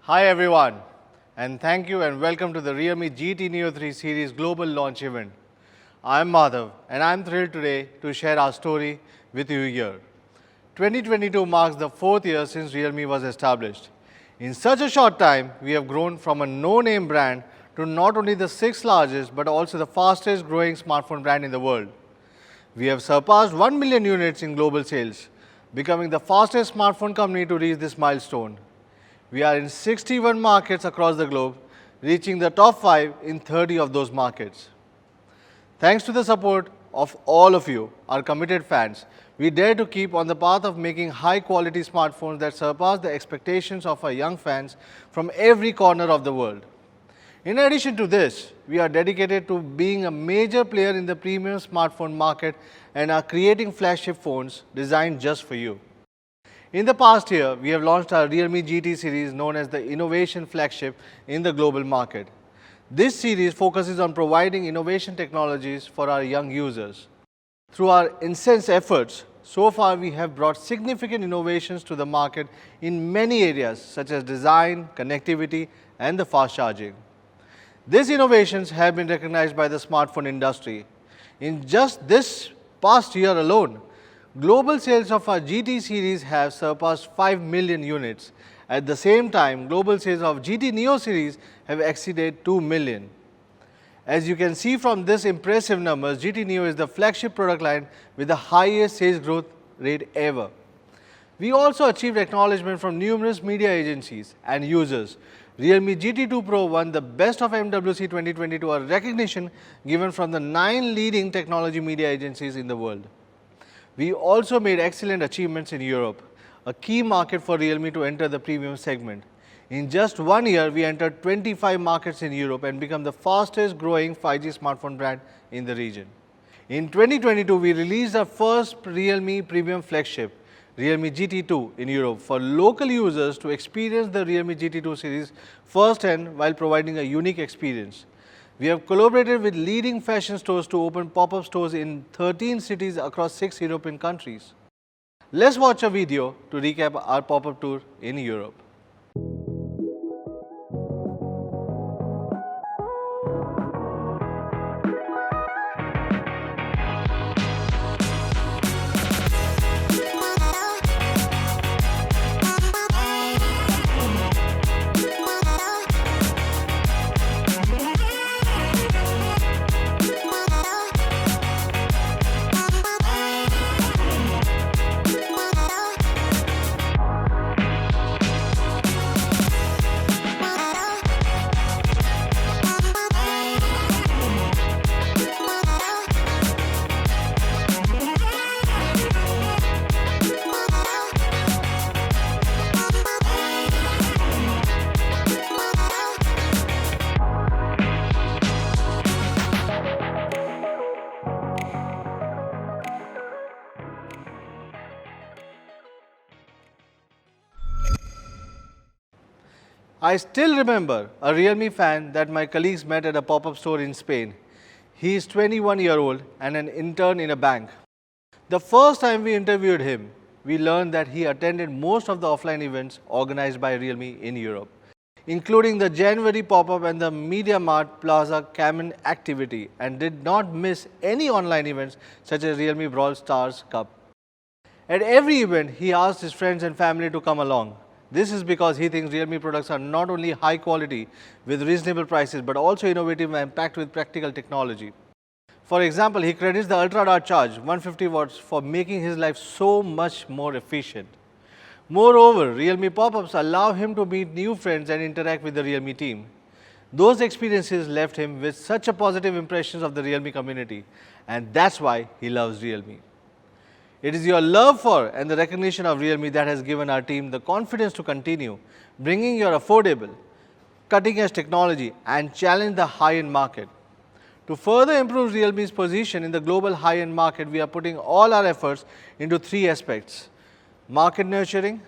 Hi everyone, and thank you and welcome to the Realme GT Neo 3 series global launch event. I'm Madhav and I'm thrilled today to share our story with you here. 2022 marks the 4th year since Realme was established. In such a short time, we have grown from a no-name brand to not only the 6th largest but also the fastest growing smartphone brand in the world. We have surpassed 1 million units in global sales, becoming the fastest smartphone company to reach this milestone. We are in 61 markets across the globe, reaching the top 5 in 30 of those markets. Thanks to the support of all of you, our committed fans, we dare to keep on the path of making high-quality smartphones that surpass the expectations of our young fans from every corner of the world. In addition to this, we are dedicated to being a major player in the premium smartphone market and are creating flagship phones designed just for you. In the past year, we have launched our Realme GT series known as the Innovation Flagship in the global market. This series focuses on providing innovation technologies for our young users. Through our intense efforts, so far we have brought significant innovations to the market in many areas such as design, connectivity, and the fast charging. These innovations have been recognized by the smartphone industry. In just this past year alone, global sales of our GT series have surpassed 5 million units. At the same time, global sales of GT Neo series have exceeded 2 million. As you can see from this impressive numbers, GT Neo is the flagship product line with the highest sales growth rate ever. We also achieved acknowledgement from numerous media agencies and users. Realme GT2 Pro won the Best of MWC 2022, a recognition given from the 9 leading technology media agencies in the world. We also made excellent achievements in Europe, a key market for Realme to enter the premium segment. In just 1 year, we entered 25 markets in Europe and become the fastest growing 5G smartphone brand in the region. In 2022, we released our first Realme premium flagship, Realme GT2 in Europe, for local users to experience the Realme GT2 series firsthand while providing a unique experience. We have collaborated with leading fashion stores to open pop-up stores in 13 cities across 6 European countries. Let's watch a video to recap our pop-up tour in Europe. I still remember a Realme fan that my colleagues met at a pop-up store in Spain. He is 21-year-old and an intern in a bank. The first time we interviewed him, we learned that he attended most of the offline events organized by Realme in Europe, including the January pop-up and the Media Mart Plaza Cayman activity, and did not miss any online events such as Realme Brawl Stars Cup. At every event, he asked his friends and family to come along. This is because he thinks Realme products are not only high quality with reasonable prices but also innovative and packed with practical technology. For example, he credits the Ultra Dart Charge 150 watts for making his life so much more efficient. Moreover, Realme pop-ups allow him to meet new friends and interact with the Realme team. Those experiences left him with such a positive impressions of the Realme community, and that's why he loves Realme. It is your love for and the recognition of Realme that has given our team the confidence to continue bringing your affordable, cutting-edge technology and challenge the high-end market. To further improve Realme's position in the global high-end market, we are putting all our efforts into 3 aspects: market nurturing,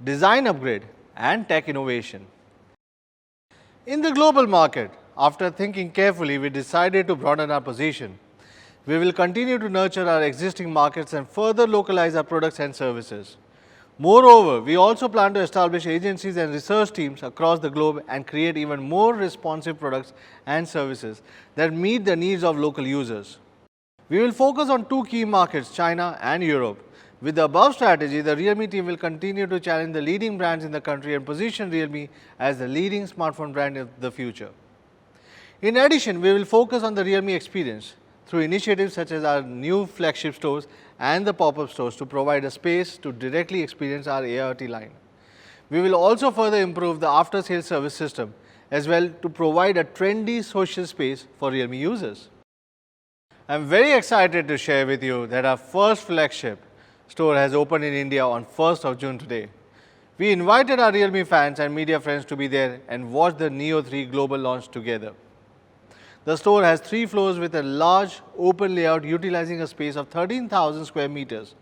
design upgrade, and tech innovation. In the global market, after thinking carefully, we decided to broaden our position. We will continue to nurture our existing markets and further localize our products and services. Moreover, we also plan to establish agencies and research teams across the globe and create even more responsive products and services that meet the needs of local users. We will focus on two key markets, China and Europe. With the above strategy, the Realme team will continue to challenge the leading brands in the country and position Realme as the leading smartphone brand of the future. In addition, we will focus on the Realme experience through initiatives such as our new flagship stores and the pop-up stores to provide a space to directly experience our AIoT line. We will also further improve the after-sales service system as well to provide a trendy social space for Realme users. I am very excited to share with you that our first flagship store has opened in India on 1st of June today. We invited our Realme fans and media friends to be there and watch the Neo 3 global launch together. The store has 3 floors with a large open layout utilizing a space of 13,000 square meters,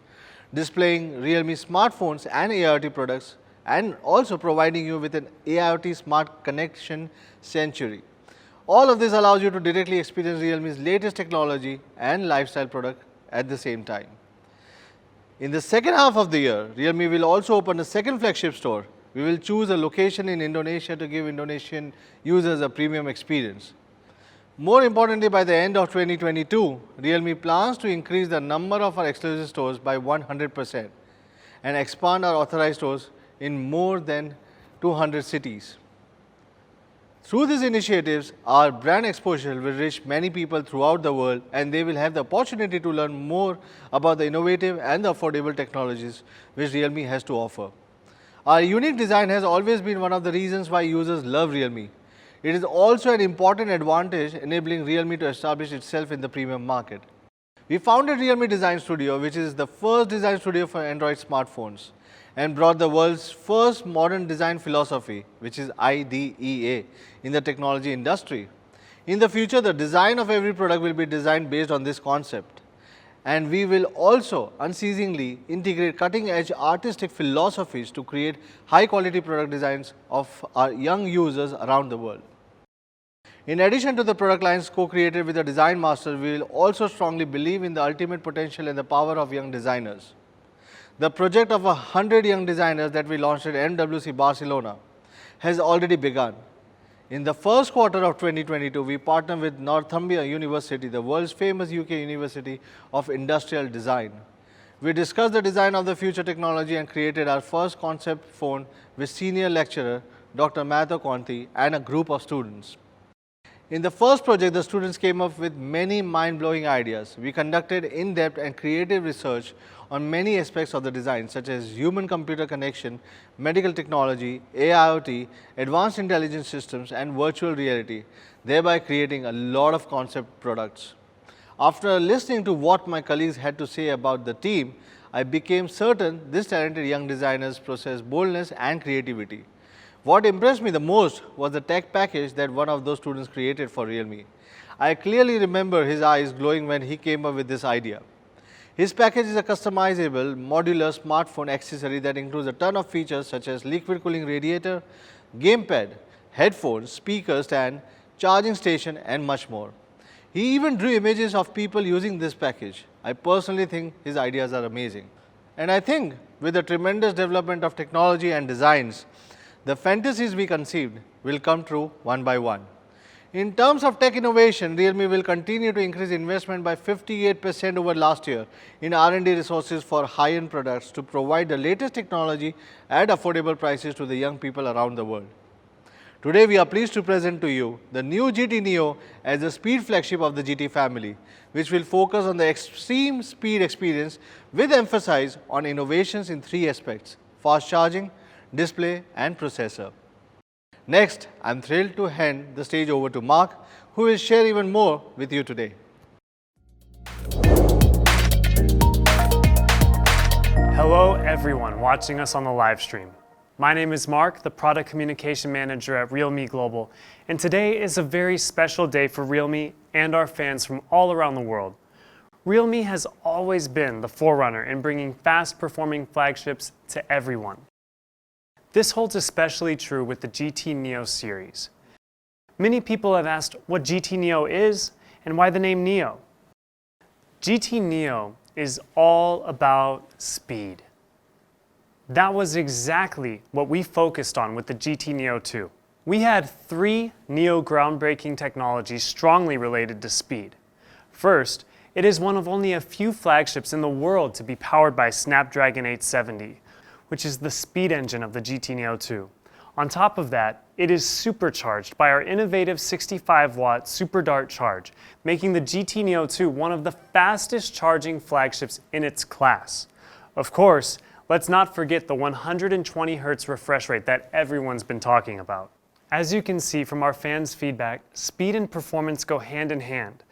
displaying Realme smartphones and AIoT products and also providing you with an AIoT smart connection sanctuary. All of this allows you to directly experience Realme's latest technology and lifestyle product at the same time. In the second half of the year, Realme will also open a second flagship store. We will choose a location in Indonesia to give Indonesian users a premium experience. More importantly, by the end of 2022, Realme plans to increase the number of our exclusive stores by 100% and expand our authorized stores in more than 200 cities. Through these initiatives, our brand exposure will reach many people throughout the world and they will have the opportunity to learn more about the innovative and the affordable technologies which Realme has to offer. Our unique design has always been one of the reasons why users love Realme. It is also an important advantage enabling Realme to establish itself in the premium market. We founded Realme Design Studio, which is the first design studio for Android smartphones, and brought the world's first modern design philosophy, which is IDEA, in the technology industry. In the future, the design of every product will be designed based on this concept. And we will also unceasingly integrate cutting-edge artistic philosophies to create high-quality product designs of our young users around the world. In addition to the product lines co-created with the design masters, we will also strongly believe in the ultimate potential and the power of young designers. The project of 100 young designers that we launched at MWC Barcelona has already begun. In the first quarter of 2022, we partnered with Northumbria University, the world's famous UK University of Industrial Design. We discussed the design of the future technology and created our first concept phone with senior lecturer Dr. Matho Konti and a group of students. In the first project, the students came up with many mind-blowing ideas. We conducted in-depth and creative research on many aspects of the design, such as human-computer connection, medical technology, AIoT, advanced intelligence systems, and virtual reality, thereby creating a lot of concept products. After listening to what my colleagues had to say about the team, I became certain these talented young designers possess boldness and creativity. What impressed me the most was the tech package that one of those students created for Realme. I clearly remember his eyes glowing when he came up with this idea. His package is a customizable, modular smartphone accessory that includes a ton of features such as liquid cooling radiator, gamepad, headphones, speaker stand, charging station, and much more. He even drew images of people using this package. I personally think his ideas are amazing. And I think with the tremendous development of technology and designs, the fantasies we conceived will come true one by one. In terms of tech innovation, Realme will continue to increase investment by 58% over last year in R&D resources for high-end products to provide the latest technology at affordable prices to the young people around the world. Today, we are pleased to present to you the new GT Neo as the speed flagship of the GT family, which will focus on the extreme speed experience with emphasis on innovations in 3 aspects: fast charging, display, and processor. Next, I am thrilled to hand the stage over to Mark, who will share even more with you today. Hello everyone watching us on the live stream. My name is Mark, the Product Communication Manager at Realme Global, and today is a very special day for Realme and our fans from all around the world. Realme has always been the forerunner in bringing fast-performing flagships to everyone. This holds especially true with the GT Neo series. Many people have asked what GT Neo is and why the name Neo. GT Neo is all about speed. That was exactly what we focused on with the GT Neo 2. We had 3 Neo groundbreaking technologies strongly related to speed. First, it is one of only a few flagships in the world to be powered by Snapdragon 870, which is the speed engine of the GT Neo 2. On top of that, it is supercharged by our innovative 65-watt Super Dart charge, making the GT Neo 2 one of the fastest charging flagships in its class. Of course, let's not forget the 120 Hz refresh rate that everyone's been talking about. As you can see from our fans' feedback, speed and performance go hand in hand.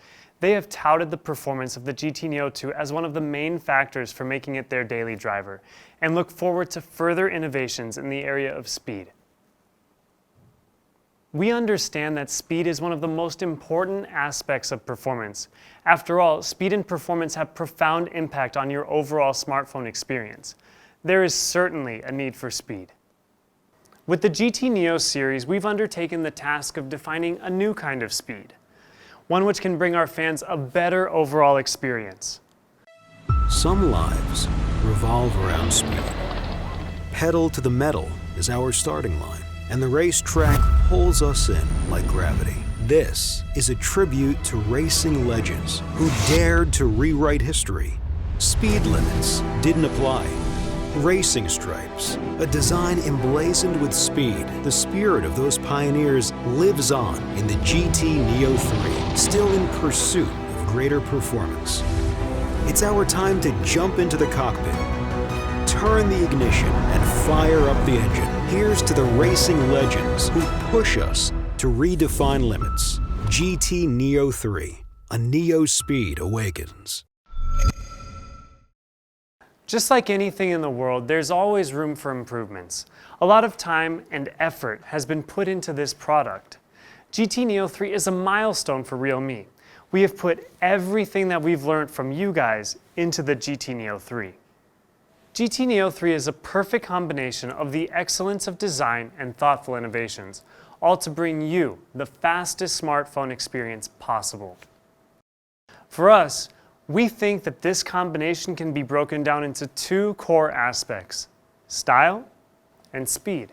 They have touted the performance of the GT Neo 2 as one of the main factors for making it their daily driver, and look forward to further innovations in the area of speed. We understand that speed is one of the most important aspects of performance. After all, speed and performance have profound impact on your overall smartphone experience. There is certainly a need for speed. With the GT Neo series, we've undertaken the task of defining a new kind of speed, one which can bring our fans a better overall experience. Some lives revolve around speed. Pedal to the metal is our starting line, and the racetrack pulls us in like gravity. This is a tribute to racing legends who dared to rewrite history. Speed limits didn't apply. Racing stripes, a design emblazoned with speed. The spirit of those pioneers lives on in the GT Neo 3, still in pursuit of greater performance. It's our time to jump into the cockpit, turn the ignition, and fire up the engine. Here's to the racing legends who push us to redefine limits. GT Neo 3, a Neo speed awakens. Just like anything in the world, there's always room for improvements. A lot of time and effort has been put into this product. GT Neo 3 is a milestone for realme. We have put everything that we've learned from you guys into the GT Neo 3. GT Neo 3 is a perfect combination of the excellence of design and thoughtful innovations, all to bring you the fastest smartphone experience possible. For us, we think that this combination can be broken down into 2 core aspects: style and speed.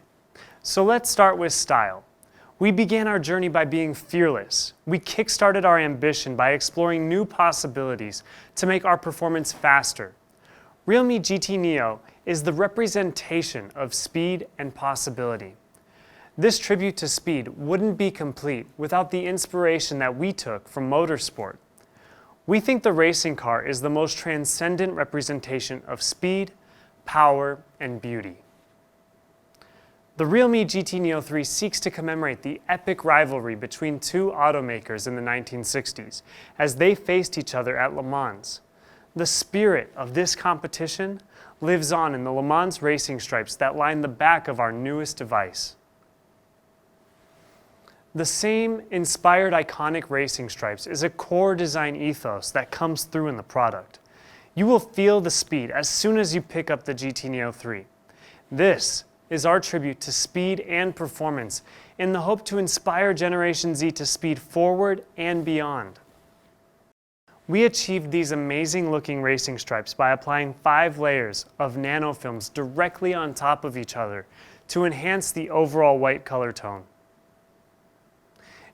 So let's start with style. We began our journey by being fearless. We kickstarted our ambition by exploring new possibilities to make our performance faster. Realme GT Neo is the representation of speed and possibility. This tribute to speed wouldn't be complete without the inspiration that we took from motorsport. We think the racing car is the most transcendent representation of speed, power, and beauty. The Realme GT Neo 3 seeks to commemorate the epic rivalry between 2 automakers in the 1960s as they faced each other at Le Mans. The spirit of this competition lives on in the Le Mans racing stripes that line the back of our newest device. The same inspired iconic racing stripes is a core design ethos that comes through in the product. You will feel the speed as soon as you pick up the GT Neo 3. This is our tribute to speed and performance in the hope to inspire Generation Z to speed forward and beyond. We achieved these amazing looking racing stripes by applying 5 layers of nanofilms directly on top of each other to enhance the overall white color tone.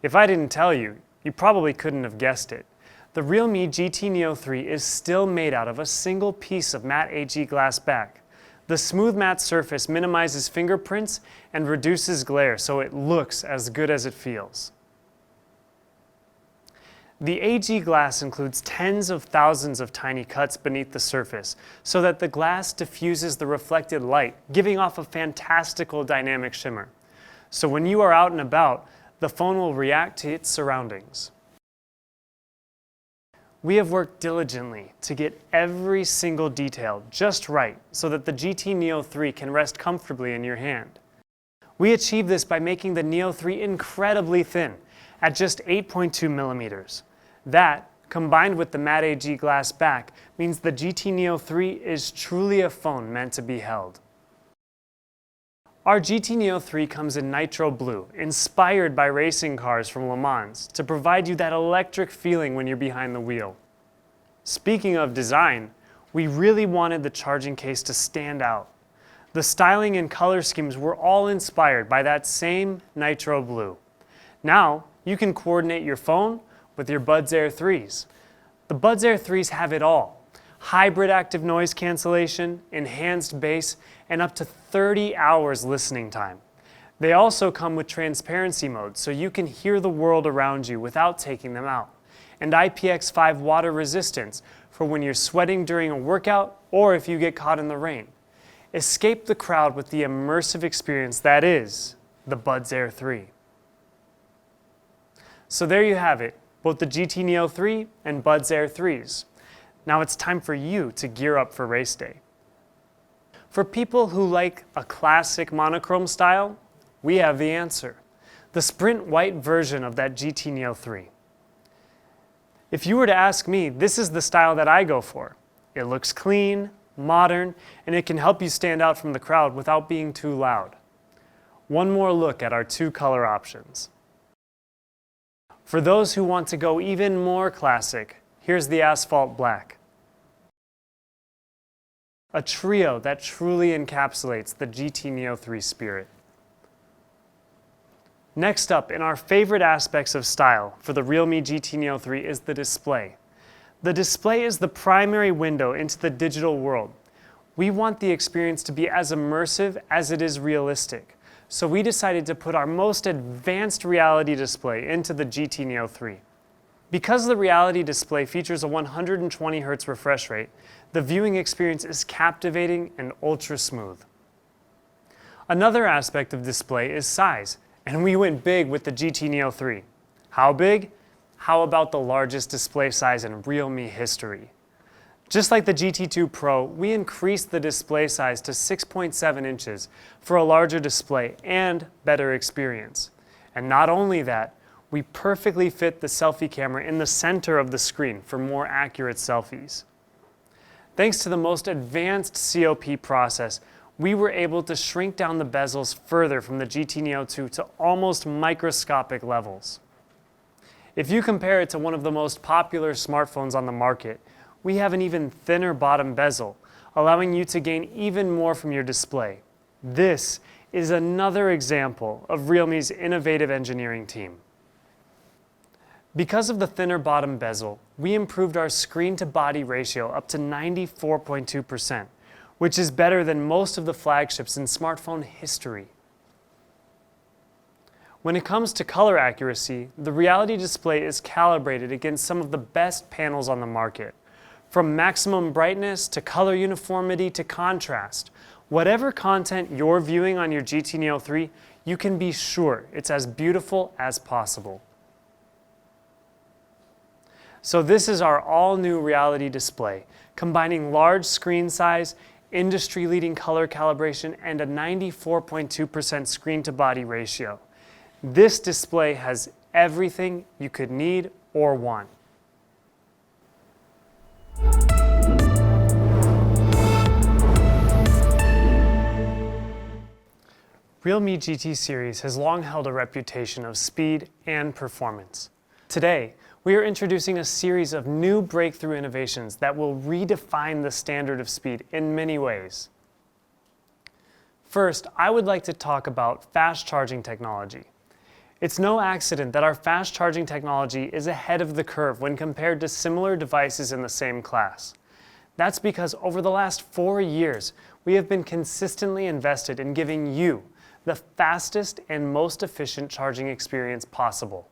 If I didn't tell you, you probably couldn't have guessed it. The Realme GT Neo 3 is still made out of a single piece of matte AG glass back. The smooth matte surface minimizes fingerprints and reduces glare so it looks as good as it feels. The AG glass includes tens of thousands of tiny cuts beneath the surface so that the glass diffuses the reflected light, giving off a fantastical dynamic shimmer. So when you are out and about, the phone will react to its surroundings. We have worked diligently to get every single detail just right so that the GT Neo 3 can rest comfortably in your hand. We achieved this by making the Neo 3 incredibly thin, at just 8.2 millimeters. That, combined with the matte AG glass back, means the GT Neo 3 is truly a phone meant to be held. Our GT Neo 3 comes in nitro blue, inspired by racing cars from Le Mans, to provide you that electric feeling when you're behind the wheel. Speaking of design, we really wanted the charging case to stand out. The styling and color schemes were all inspired by that same nitro blue. Now, you can coordinate your phone with your Buds Air 3s. The Buds Air 3s have it all: hybrid active noise cancellation, enhanced bass, and up to 30 hours listening time. They also come with transparency mode, so you can hear the world around you without taking them out, and IPX5 water resistance for when you're sweating during a workout or if you get caught in the rain. Escape the crowd with the immersive experience that is the Buds Air 3. So there you have it, both the GT Neo 3 and Buds Air 3s. Now it's time for you to gear up for race day. For people who like a classic monochrome style, we have the answer: the Sprint white version of that GT Neo 3. If you were to ask me, this is the style that I go for. It looks clean, modern, and it can help you stand out from the crowd without being too loud. One more look at our two color options. For those who want to go even more classic, here's the Asphalt Black. A trio that truly encapsulates the GT Neo 3 spirit. Next up, in our favorite aspects of style for the realme GT Neo 3 is the display. The display is the primary window into the digital world. We want the experience to be as immersive as it is realistic, so we decided to put our most advanced reality display into the GT Neo 3. Because the reality display features a 120 Hz refresh rate, the viewing experience is captivating and ultra smooth. Another aspect of display is size, and we went big with the GT Neo 3. How big? How about the largest display size in realme history? Just like the GT2 Pro, we increased the display size to 6.7 inches for a larger display and better experience. And not only that, we perfectly fit the selfie camera in the center of the screen for more accurate selfies. Thanks to the most advanced COP process, we were able to shrink down the bezels further from the GT Neo 2 to almost microscopic levels. If you compare it to one of the most popular smartphones on the market, we have an even thinner bottom bezel, allowing you to gain even more from your display. This is another example of realme's innovative engineering team. Because of the thinner bottom bezel, we improved our screen-to-body ratio up to 94.2%, which is better than most of the flagships in smartphone history. When it comes to color accuracy, the reality display is calibrated against some of the best panels on the market. From maximum brightness to color uniformity to contrast, whatever content you're viewing on your GT Neo 3, you can be sure it's as beautiful as possible. So this is our all-new reality display, combining large screen size, industry-leading color calibration, and a 94.2% screen-to-body ratio. This display has everything you could need or want. Realme GT series has long held a reputation of speed and performance. Today, we are introducing a series of new breakthrough innovations that will redefine the standard of speed in many ways. First, I would like to talk about fast charging technology. It's no accident that our fast charging technology is ahead of the curve when compared to similar devices in the same class. That's because over the last 4 years, we have been consistently invested in giving you the fastest and most efficient charging experience possible.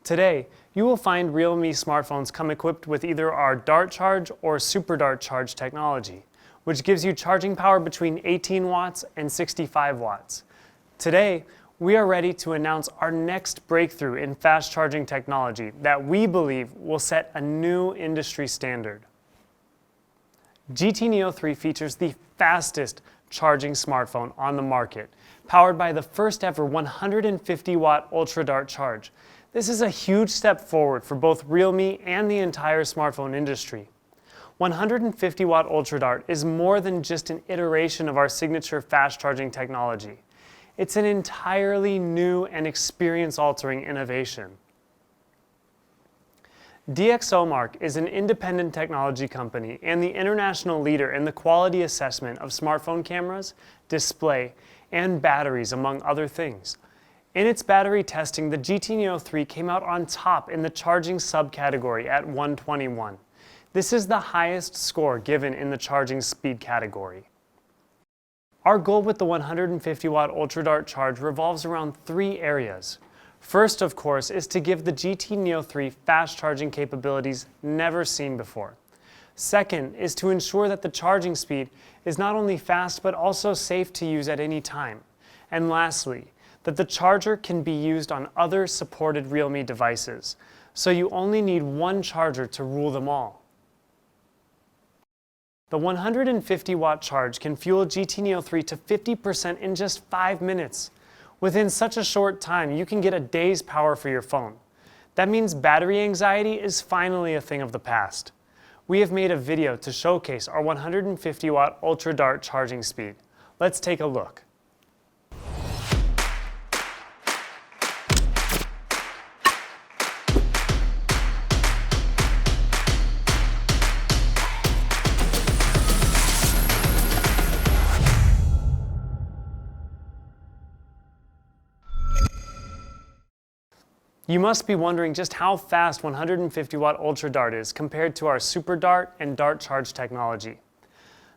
Today, you will find Realme smartphones come equipped with either our Dart Charge or Super Dart Charge technology, which gives you charging power between 18 watts and 65 watts. Today, we are ready to announce our next breakthrough in fast charging technology that we believe will set a new industry standard. GT Neo 3 features the fastest charging smartphone on the market, powered by the first ever 150 watt Ultra Dart Charge. This is a huge step forward for both Realme and the entire smartphone industry. 150 watt Ultra Dart is more than just an iteration of our signature fast charging technology. It's an entirely new and experience-altering innovation. DxOMark is an independent technology company and the international leader in the quality assessment of smartphone cameras, display, and batteries, among other things. In its battery testing, the GT Neo 3 came out on top in the charging subcategory at 121. This is the highest score given in the charging speed category. Our goal with the 150 watt Ultra Dart charge revolves around 3 areas. First, of course, is to give the GT Neo 3 fast charging capabilities never seen before. Second is to ensure that the charging speed is not only fast but also safe to use at any time. And lastly, that the charger can be used on other supported realme devices, so you only need one charger to rule them all. The 150 watt charge can fuel GT Neo 3 to 50% in just 5 minutes. Within such a short time, you can get a day's power for your phone. That means battery anxiety is finally a thing of the past. We have made a video to showcase our 150 watt Ultra Dart charging speed. Let's take a look. You must be wondering just how fast 150 watt Ultra Dart is compared to our Super Dart and Dart Charge technology.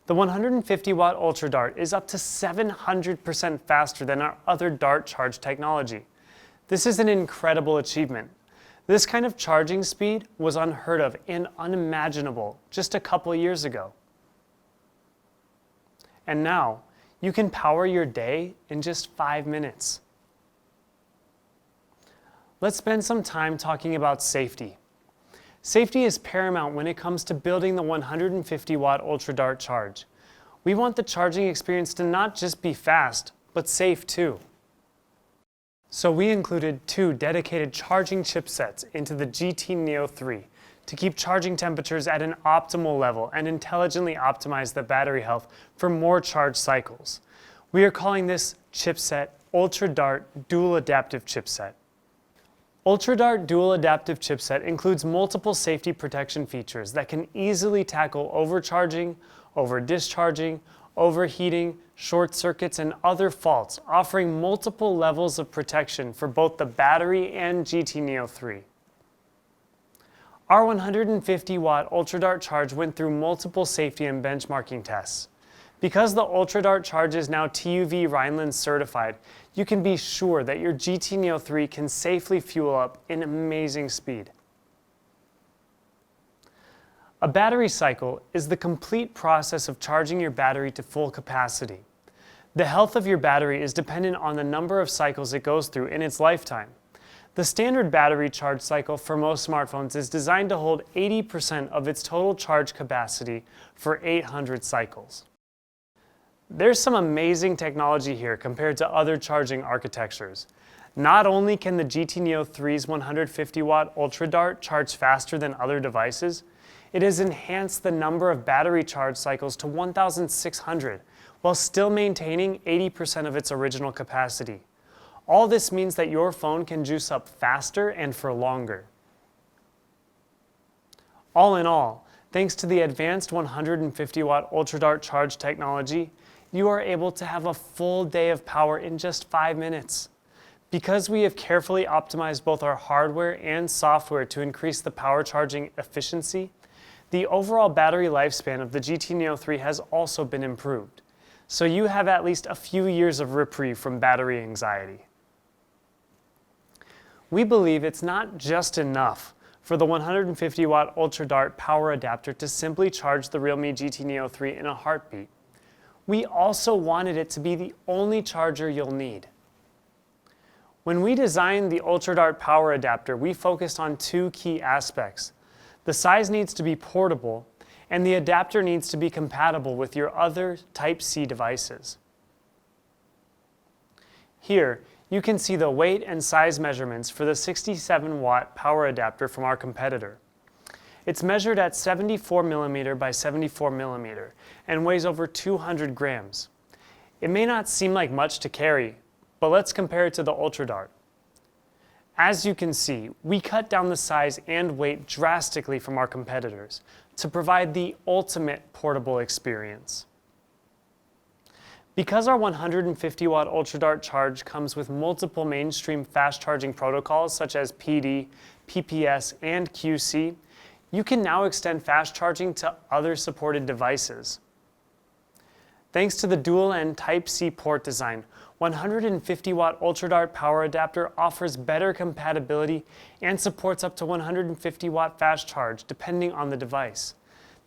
The 150 watt Ultra Dart is up to 700% faster than our other Dart Charge technology. This is an incredible achievement. This kind of charging speed was unheard of and unimaginable just a couple years ago. And now, you can power your day in just 5 minutes. Let's spend some time talking about safety. Safety is paramount when it comes to building the 150 watt Ultra Dart charge. We want the charging experience to not just be fast, but safe too. So we included 2 dedicated charging chipsets into the GT Neo 3 to keep charging temperatures at an optimal level and intelligently optimize the battery health for more charge cycles. We are calling this chipset Ultra Dart Dual Adaptive Chipset. Ultra Dart Dual Adaptive Chipset includes multiple safety protection features that can easily tackle overcharging, over-discharging, overheating, short circuits, and other faults, offering multiple levels of protection for both the battery and GT Neo 3. Our 150 watt Ultra Dart charge went through multiple safety and benchmarking tests. Because the Ultra Dart charge is now TÜV Rheinland certified, you can be sure that your GT Neo 3 can safely fuel up in amazing speed. A battery cycle is the complete process of charging your battery to full capacity. The health of your battery is dependent on the number of cycles it goes through in its lifetime. The standard battery charge cycle for most smartphones is designed to hold 80% of its total charge capacity for 800 cycles. There's some amazing technology here compared to other charging architectures. Not only can the GT Neo 3's 150 watt Ultra Dart charge faster than other devices, it has enhanced the number of battery charge cycles to 1,600 while still maintaining 80% of its original capacity. All this means that your phone can juice up faster and for longer. All in all, thanks to the advanced 150 watt Ultra Dart charge technology, you are able to have a full day of power in just 5 minutes. Because we have carefully optimized both our hardware and software to increase the power charging efficiency, the overall battery lifespan of the GT Neo 3 has also been improved. So you have at least a few years of reprieve from battery anxiety. We believe it's not just enough for the 150 watt Ultra Dart power adapter to simply charge the realme GT Neo 3 in a heartbeat. We also wanted it to be the only charger you'll need. When we designed the Ultra Dart power adapter, we focused on 2 key aspects. The size needs to be portable, and the adapter needs to be compatible with your other Type-C devices. Here, you can see the weight and size measurements for the 67 watt power adapter from our competitor. It's measured at 74mm by 74mm and weighs over 200 grams. It may not seem like much to carry, but let's compare it to the Ultra Dart. As you can see, we cut down the size and weight drastically from our competitors to provide the ultimate portable experience. Because our 150-watt UltraDart charge comes with multiple mainstream fast charging protocols such as PD, PPS, and QC, you can now extend fast charging to other supported devices. Thanks to the dual-end Type-C port design, 150-watt UltraDart power adapter offers better compatibility and supports up to 150-watt fast charge depending on the device.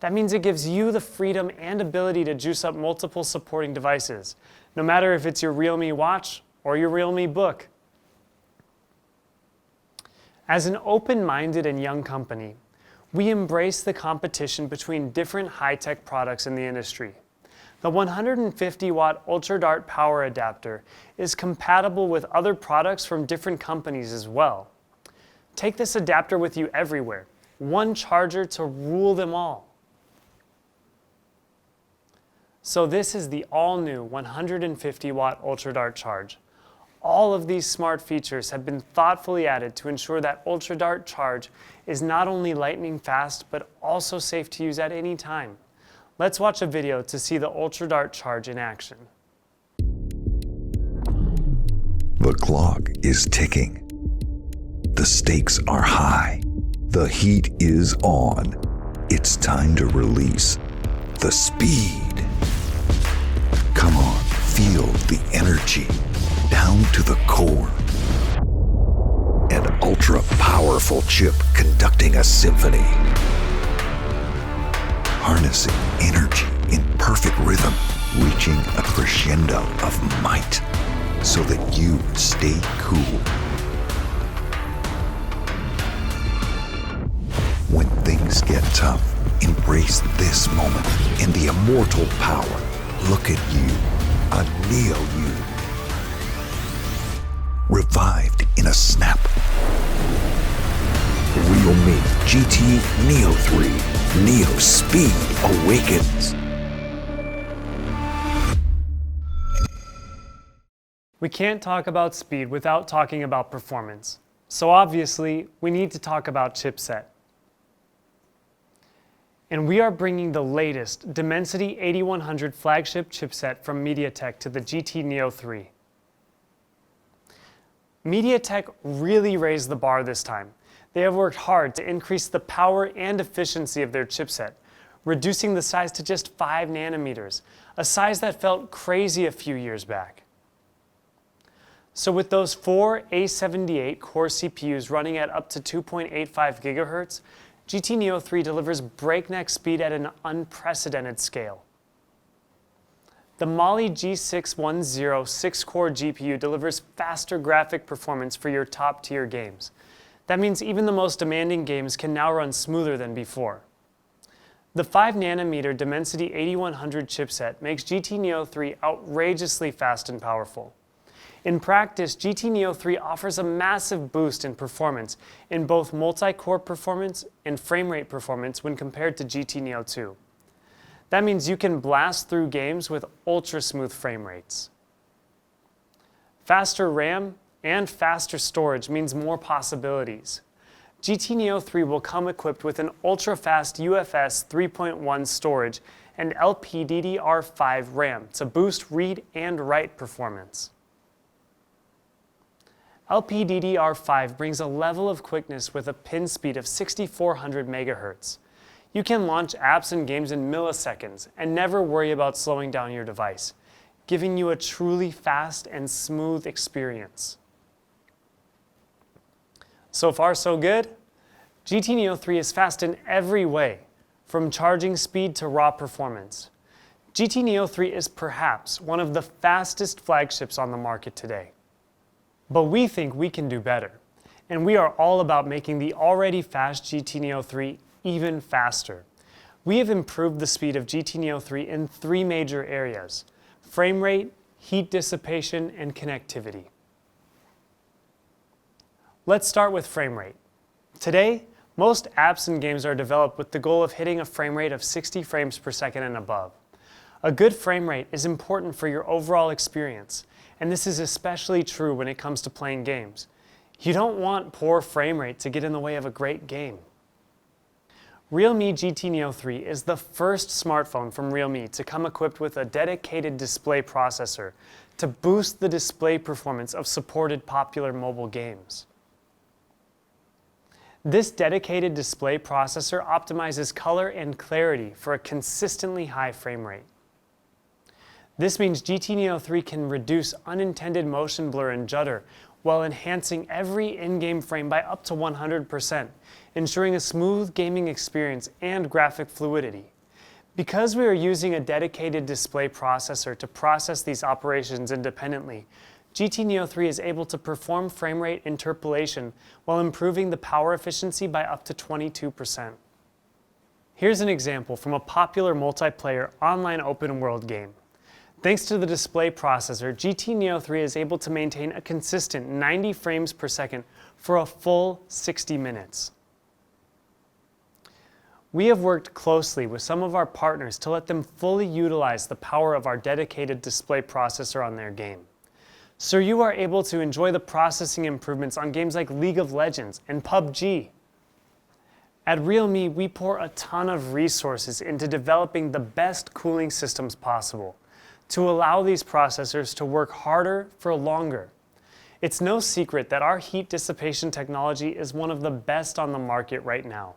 That means it gives you the freedom and ability to juice up multiple supporting devices, no matter if it's your realme watch or your realme book. As an open-minded and young company, we embrace the competition between different high-tech products in the industry. The 150-watt UltraDart power adapter is compatible with other products from different companies as well. Take this adapter with you everywhere, one charger to rule them all. So this is the all-new 150-watt UltraDart charge. All of these smart features have been thoughtfully added to ensure that UltraDart charge is not only lightning fast, but also safe to use at any time. Let's watch a video to see the UltraDart charge in action. The clock is ticking. The stakes are high. The heat is on. It's time to release the speed. Come on, feel the energy down to the core. An ultra-powerful chip conducting a symphony. Harnessing energy in perfect rhythm, reaching a crescendo of might so that you stay cool. When things get tough, embrace this moment in the immortal power. Look at you, anneal you. Revived in a snap. Realme GT Neo 3. Neo Speed awakens. We can't talk about speed without talking about performance. So obviously, we need to talk about chipset. And we are bringing the latest Dimensity 8100 flagship chipset from MediaTek to the GT Neo 3. MediaTek really raised the bar this time. They have worked hard to increase the power and efficiency of their chipset, reducing the size to just 5 nanometers, a size that felt crazy a few years back. So with those 4 A78 core CPUs running at up to 2.85 gigahertz, GT Neo 3 delivers breakneck speed at an unprecedented scale. The Mali G610 6-core GPU delivers faster graphic performance for your top-tier games. That means even the most demanding games can now run smoother than before. The 5nm Dimensity 8100 chipset makes GT Neo 3 outrageously fast and powerful. In practice, GT Neo 3 offers a massive boost in performance in both multi-core performance and frame rate performance when compared to GT Neo 2. That means you can blast through games with ultra-smooth frame rates. Faster RAM and faster storage means more possibilities. GT Neo 3 will come equipped with an ultra-fast UFS 3.1 storage and LPDDR5 RAM to boost read and write performance. LPDDR5 brings a level of quickness with a pin speed of 6400 MHz. You can launch apps and games in milliseconds and never worry about slowing down your device, giving you a truly fast and smooth experience. So far, so good? GT Neo 3 is fast in every way, from charging speed to raw performance. GT Neo 3 is perhaps one of the fastest flagships on the market today. But we think we can do better, and we are all about making the already fast GT Neo 3 even faster. We have improved the speed of GT Neo 3 in 3 major areas: frame rate, heat dissipation, and connectivity. Let's start with frame rate. Today, most apps and games are developed with the goal of hitting a frame rate of 60 frames per second and above. A good frame rate is important for your overall experience, and this is especially true when it comes to playing games. You don't want poor frame rate to get in the way of a great game. Realme GT Neo 3 is the first smartphone from Realme to come equipped with a dedicated display processor to boost the display performance of supported popular mobile games. This dedicated display processor optimizes color and clarity for a consistently high frame rate. This means GT Neo 3 can reduce unintended motion blur and judder while enhancing every in-game frame by up to 100%, ensuring a smooth gaming experience and graphic fluidity. Because we are using a dedicated display processor to process these operations independently, GT Neo 3 is able to perform frame rate interpolation while improving the power efficiency by up to 22%. Here's an example from a popular multiplayer online open world game. Thanks to the display processor, GT Neo 3 is able to maintain a consistent 90 frames per second for a full 60 minutes. We have worked closely with some of our partners to let them fully utilize the power of our dedicated display processor on their game. So you are able to enjoy the processing improvements on games like League of Legends and PUBG. At Realme, we pour a ton of resources into developing the best cooling systems possible to allow these processors to work harder for longer. It's no secret that our heat dissipation technology is one of the best on the market right now.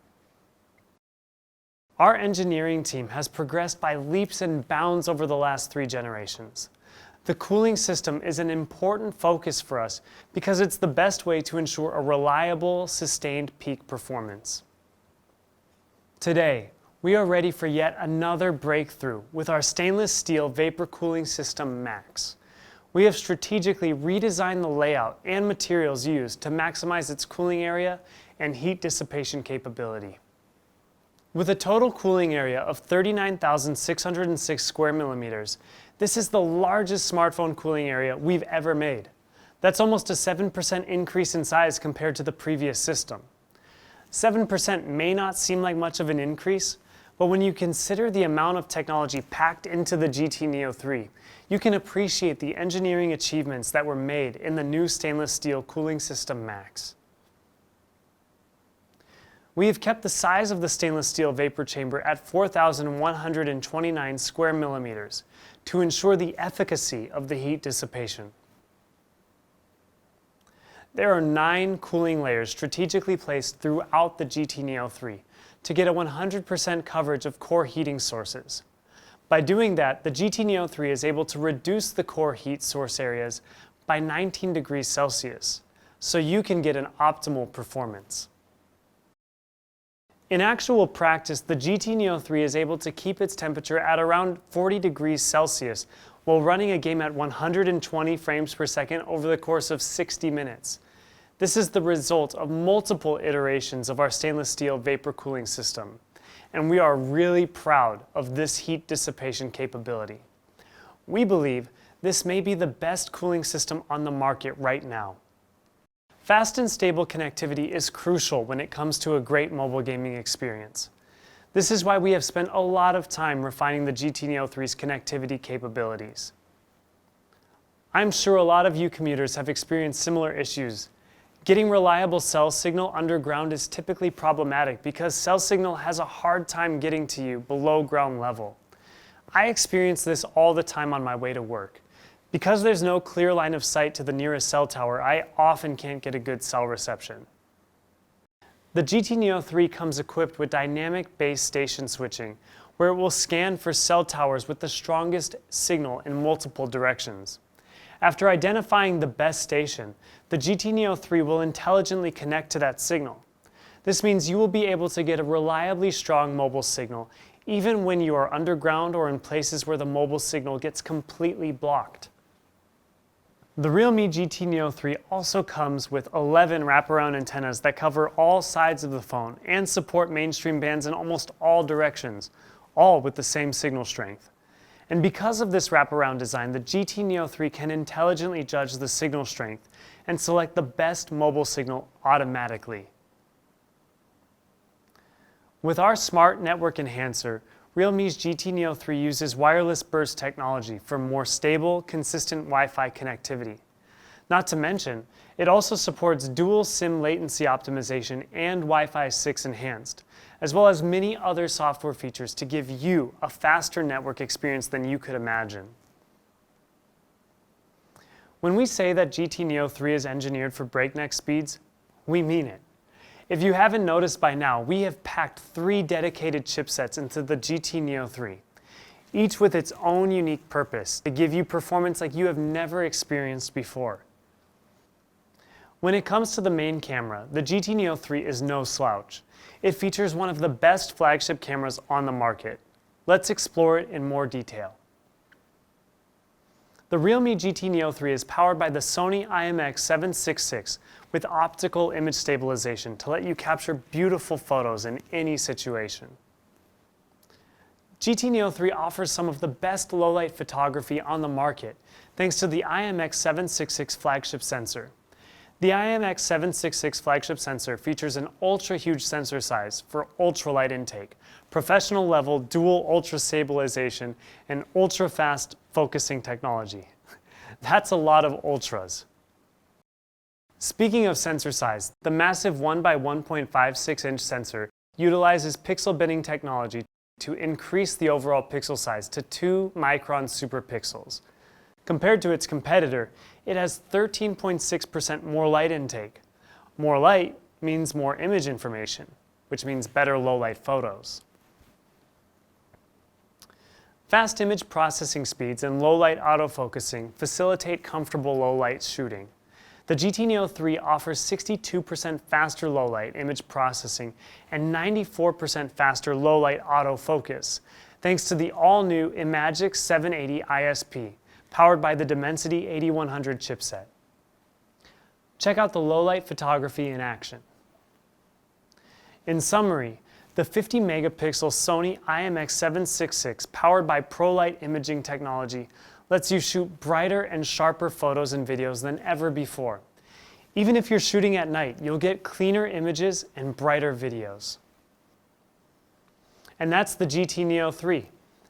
Our engineering team has progressed by leaps and bounds over the last 3 generations. The cooling system is an important focus for us because it's the best way to ensure a reliable, sustained peak performance. Today, we are ready for yet another breakthrough with our stainless steel vapor cooling system Max. We have strategically redesigned the layout and materials used to maximize its cooling area and heat dissipation capability. With a total cooling area of 39,606 square millimeters, this is the largest smartphone cooling area we've ever made. That's almost a 7% increase in size compared to the previous system. 7% may not seem like much of an increase, but when you consider the amount of technology packed into the GT Neo 3, you can appreciate the engineering achievements that were made in the new stainless steel cooling system Max. We have kept the size of the stainless steel vapor chamber at 4,129 square millimeters to ensure the efficacy of the heat dissipation. There are 9 cooling layers strategically placed throughout the GT Neo 3 to get a 100% coverage of core heating sources. By doing that, the GT Neo 3 is able to reduce the core heat source areas by 19 degrees Celsius, so you can get an optimal performance. In actual practice, the GT Neo 3 is able to keep its temperature at around 40 degrees Celsius while running a game at 120 frames per second over the course of 60 minutes. This is the result of multiple iterations of our stainless steel vapor cooling system, and we are really proud of this heat dissipation capability. We believe this may be the best cooling system on the market right now. Fast and stable connectivity is crucial when it comes to a great mobile gaming experience. This is why we have spent a lot of time refining the GT Neo 3's connectivity capabilities. I'm sure a lot of you commuters have experienced similar issues. Getting reliable cell signal underground is typically problematic because cell signal has a hard time getting to you below ground level. I experience this all the time on my way to work. Because there's no clear line of sight to the nearest cell tower, I often can't get a good cell reception. The GT Neo 3 comes equipped with dynamic base station switching, where it will scan for cell towers with the strongest signal in multiple directions. After identifying the best station, the GT Neo 3 will intelligently connect to that signal. This means you will be able to get a reliably strong mobile signal even when you are underground or in places where the mobile signal gets completely blocked. The Realme GT Neo 3 also comes with 11 wraparound antennas that cover all sides of the phone and support mainstream bands in almost all directions, all with the same signal strength. And because of this wraparound design, the GT Neo 3 can intelligently judge the signal strength and select the best mobile signal automatically. With our smart network enhancer, Realme's GT Neo 3 uses wireless burst technology for more stable, consistent Wi-Fi connectivity. Not to mention, it also supports dual SIM latency optimization and Wi-Fi 6 enhanced, as well as many other software features to give you a faster network experience than you could imagine. When we say that GT Neo 3 is engineered for breakneck speeds, we mean it. If you haven't noticed by now, we have packed 3 dedicated chipsets into the GT Neo 3, each with its own unique purpose to give you performance like you have never experienced before. When it comes to the main camera, the GT Neo 3 is no slouch. It features one of the best flagship cameras on the market. Let's explore it in more detail. The realme GT Neo 3 is powered by the Sony IMX766 with optical image stabilization to let you capture beautiful photos in any situation. GT Neo 3 offers some of the best low-light photography on the market thanks to the IMX766 flagship sensor. The IMX766 flagship sensor features an ultra-huge sensor size for ultralight intake, professional-level dual ultra stabilization, and ultra-fast focusing technology. That's a lot of ultras. Speaking of sensor size, the massive 1 by 1.56-inch sensor utilizes pixel binning technology to increase the overall pixel size to 2 micron superpixels. Compared to its competitor, it has 13.6% more light intake. More light means more image information, which means better low-light photos. Fast image processing speeds and low-light autofocusing facilitate comfortable low-light shooting. The GT Neo 3 offers 62% faster low-light image processing and 94% faster low-light autofocus, thanks to the all-new Imagic 780 ISP, powered by the Dimensity 8100 chipset. Check out the low-light photography in action. In summary, the 50-megapixel Sony IMX766 powered by ProLight imaging technology lets you shoot brighter and sharper photos and videos than ever before. Even if you're shooting at night, you'll get cleaner images and brighter videos. And that's the GT Neo 3,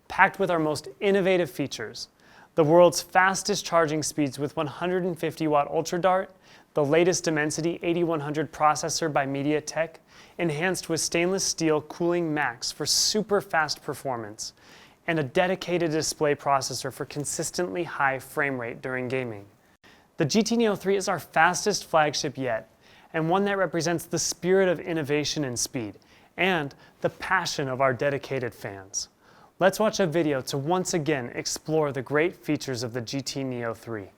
packed with our most innovative features. The world's fastest charging speeds with 150-watt Ultra Dart, the latest Dimensity 8100 processor by MediaTek, enhanced with stainless steel cooling max for super fast performance, and a dedicated display processor for consistently high frame rate during gaming. The GT Neo 3 is our fastest flagship yet, and one that represents the spirit of innovation and speed, and the passion of our dedicated fans. Let's watch a video to once again explore the great features of the GT Neo 3.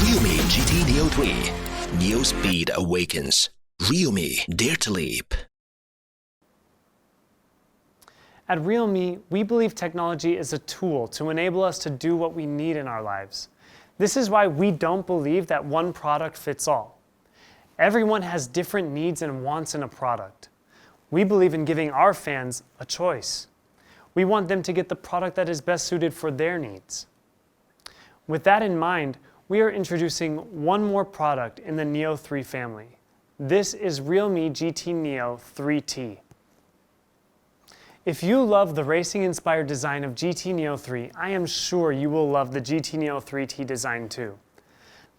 Realme GT Neo 3. Neo speed awakens. Realme dare to leap. At Realme, we believe technology is a tool to enable us to do what we need in our lives. This is why we don't believe that one product fits all. Everyone has different needs and wants in a product. We believe in giving our fans a choice. We want them to get the product that is best suited for their needs. With that in mind, we are introducing one more product in the Neo 3 family. This is Realme GT Neo 3T. If you love the racing-inspired design of GT Neo 3, I am sure you will love the GT Neo 3T design too.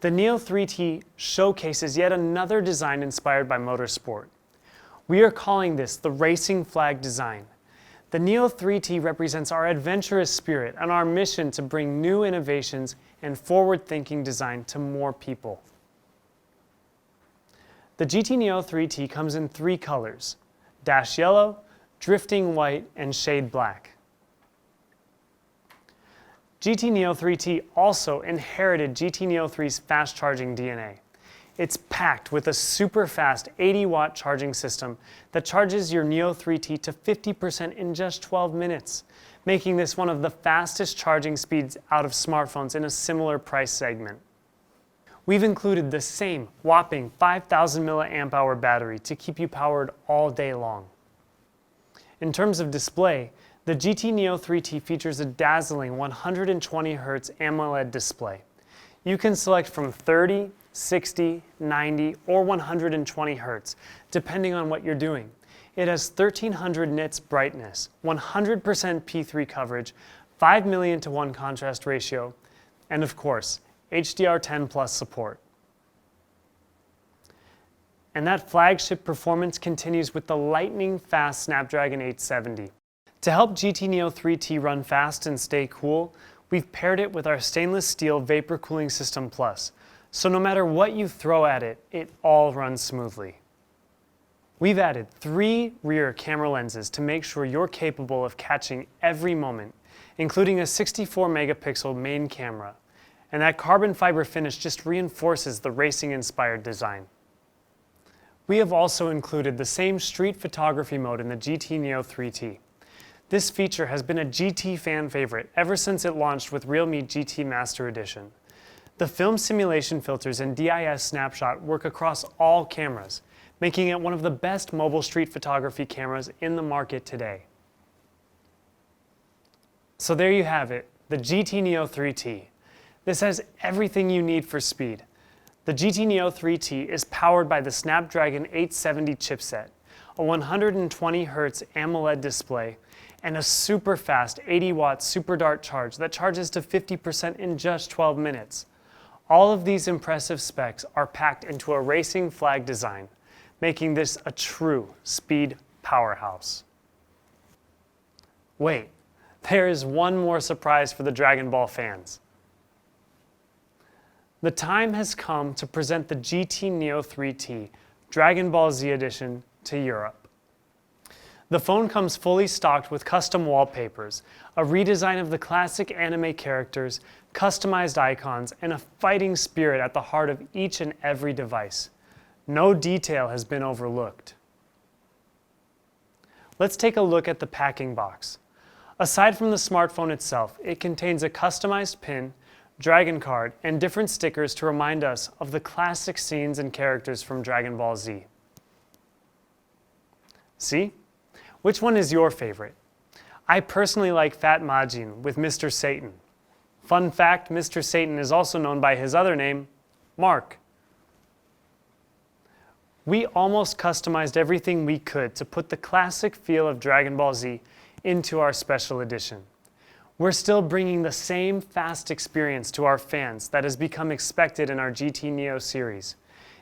The Neo 3T showcases yet another design inspired by motorsport. We are calling this the Racing Flag design. The Neo 3T represents our adventurous spirit and our mission to bring new innovations and forward-thinking design to more people. The GT Neo 3T comes in 3 colors: dash yellow, drifting white, and shade black. GT Neo 3T also inherited GT Neo 3's fast charging DNA. It's packed with a super fast 80-watt charging system that charges your Neo 3T to 50% in just 12 minutes, making this one of the fastest charging speeds out of smartphones in a similar price segment. We've included the same whopping 5,000 milliamp hour battery to keep you powered all day long. In terms of display, the GT Neo 3T features a dazzling 120 Hz AMOLED display. You can select from 30, 60, 90, or 120 Hz, depending on what you're doing. It has 1300 nits brightness, 100% P3 coverage, 5 million to 1 contrast ratio, and of course, HDR10 Plus support. And that flagship performance continues with the lightning-fast Snapdragon 870. To help GT Neo 3T run fast and stay cool, we've paired it with our stainless steel Vapor Cooling System Plus, so no matter what you throw at it, it all runs smoothly. We've added 3 rear camera lenses to make sure you're capable of catching every moment, including a 64 megapixel main camera, and that carbon fiber finish just reinforces the racing-inspired design. We have also included the same street photography mode in the GT Neo 3T. This feature has been a GT fan favorite ever since it launched with realme GT Master Edition. The film simulation filters and DIS snapshot work across all cameras, making it one of the best mobile street photography cameras in the market today. So there you have it, the GT Neo 3T. This has everything you need for speed. The GT Neo 3T is powered by the Snapdragon 870 chipset, a 120 Hz AMOLED display, and a super fast 80-watt Super Dart charge that charges to 50% in just 12 minutes. All of these impressive specs are packed into a racing flag design, making this a true speed powerhouse. Wait, there is one more surprise for the Dragon Ball fans. The time has come to present the GT Neo 3T Dragon Ball Z Edition to Europe. The phone comes fully stocked with custom wallpapers, a redesign of the classic anime characters, customized icons, and a fighting spirit at the heart of each and every device. No detail has been overlooked. Let's take a look at the packing box. Aside from the smartphone itself, it contains a customized pin, Dragon card, and different stickers to remind us of the classic scenes and characters from Dragon Ball Z. See? Which one is your favorite? I personally like Fat Majin with Mr. Satan. Fun fact, Mr. Satan is also known by his other name, Mark. We almost customized everything we could to put the classic feel of Dragon Ball Z into our special edition. We're still bringing the same fast experience to our fans that has become expected in our GT Neo series,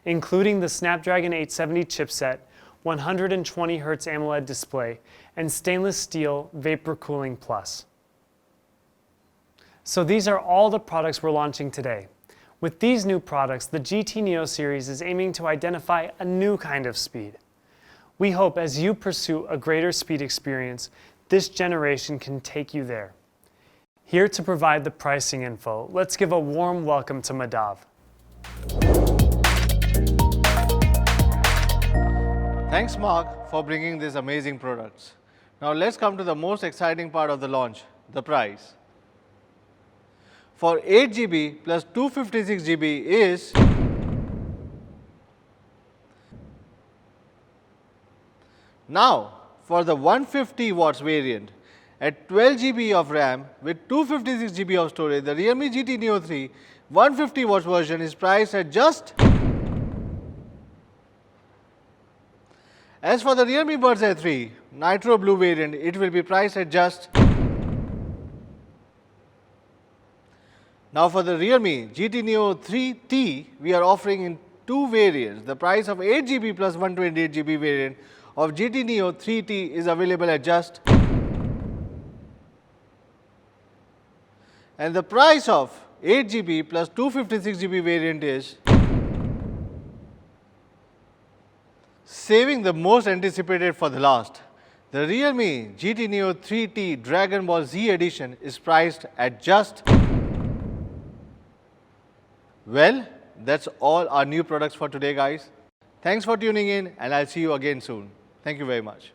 including the Snapdragon 870 chipset, 120 Hz AMOLED display, and stainless steel Vapor Cooling Plus. So these are all the products we're launching today. With these new products, the GT Neo series is aiming to identify a new kind of speed. We hope as you pursue a greater speed experience, this generation can take you there. Here to provide the pricing info, let's give a warm welcome to Madhav. Thanks, Mark, for bringing these amazing products. Now let's come to the most exciting part of the launch, the price. For 8 GB plus 256 GB is now for the 150 watts variant at 12 GB of RAM with 256 GB of storage, the Realme GT Neo 3 150 watts version is priced at just. As for the Realme Buds Air 3 Nitro Blue variant, it will be priced at just. Now for the Realme GT Neo 3T, we are offering in 2 variants. The price of 8 GB plus 128 GB variant of GT Neo 3T is available at just. And the price of 8 GB plus 256 GB variant is. Saving the most anticipated for the last. The Realme GT Neo 3T Dragon Ball Z Edition is priced at just. Well, that's all our new products for today, guys. Thanks for tuning in, and I'll see you again soon. Thank you very much.